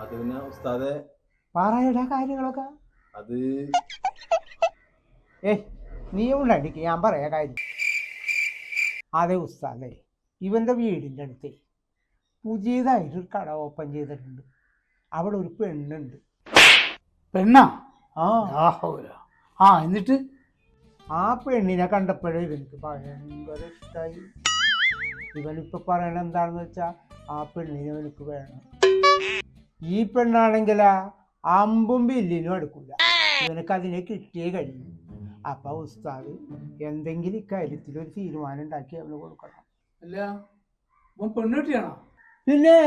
അത് പിന്നെ ഉസ്താദെ പറയടാ കാര്യങ്ങളൊക്കെ. അത് നീ ഉള്ളടിക്ക് ഞാൻ പറയാ കാര്യം. അതെ ഉസ്താദേ, ഇവന്റെ വീടിൻ്റെ അടുത്ത് പുതിയതായിട്ടൊരു കട ഓപ്പൺ ചെയ്തിട്ടുണ്ട്. അവിടെ ഒരു പെണ്ണുണ്ട്. പെണ്ണാ? ആ എന്നിട്ട് ആ പെണ്ണിനെ കണ്ടപ്പോഴേ ഇവനിക്ക് ഭയങ്കര ഇഷ്ടമായി. ഇവനിപ്പോൾ പറയണ എന്താണെന്ന് വെച്ചാൽ ആ പെണ്ണിനെ ഇവനക്ക് വേണം. ഈ പെണ്ണാണെങ്കിലാ അമ്പും ബില്ലിനും എടുക്കൂല. ഇവനക്ക് അതിനെ കിട്ടിയേ കഴിയും. അപ്പൊ ഉസ്താദ് എന്തെങ്കിലും ഇക്കാര്യത്തിൽ ഒരു തീരുമാനം ഉണ്ടാക്കി അവന് കൊടുക്കണം. അല്ല പെണ്ണുട്ടിയാണോ? പിന്നെ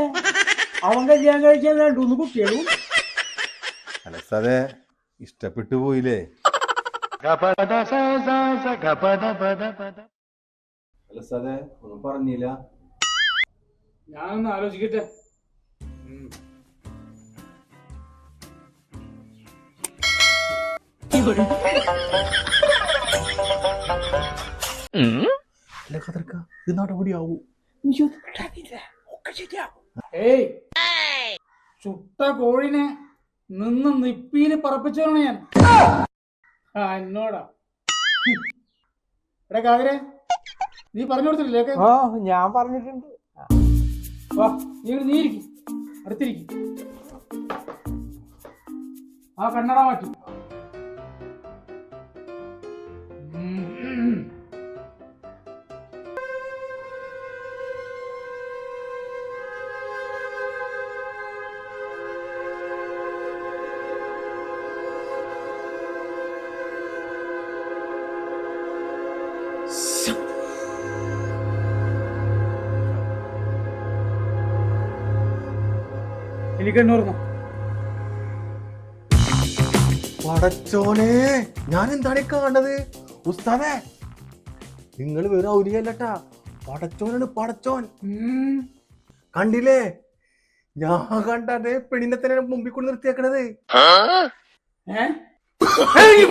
അവൻ കല്യാണം കഴിച്ചാൽ രണ്ടൂന്ന് കുട്ടികളും. അല്ല ഉസ്താദെ, ഇഷ്ടപ്പെട്ടു പോയില്ലേ? അല്ല ഉസ്താദെ, ഒന്നും പറഞ്ഞില്ല. ഞാനൊന്ന് ആലോചിക്കട്ടെ. ഇത് നടപടിയാവൂ. ഏയ്, ചുട്ട കോഴിനെ നിന്ന് നിപ്പിയില് പറപ്പിച്ചോളാണ് ഞാൻ. എന്നോടാ എടാ കാതിരെ, നീ പറഞ്ഞു കൊടുത്തില്ലേ? ഓ ഞാൻ പറഞ്ഞിട്ടുണ്ട്. വാ, നീ ഇരിക്കും, അടുത്തിരിക്കും. ആ കണ്ണട മാറ്റി. എനിക്കെണ്ണൂർന്നോ? പടച്ചോനെ, ഞാൻ എന്താണ് കാണുന്നത്? ഉസ്താദെ, നിങ്ങൾ വേറെ ഔലിയല്ലട്ടാ, പടച്ചോനാണ് പടച്ചോൻ. കണ്ടില്ലേ? ഞാൻ കണ്ടേ പെണ്ണിനെ തന്നെ മുമ്പിൽ കൊണ്ട് നിർത്തിയേക്കണത്. അയ്യോ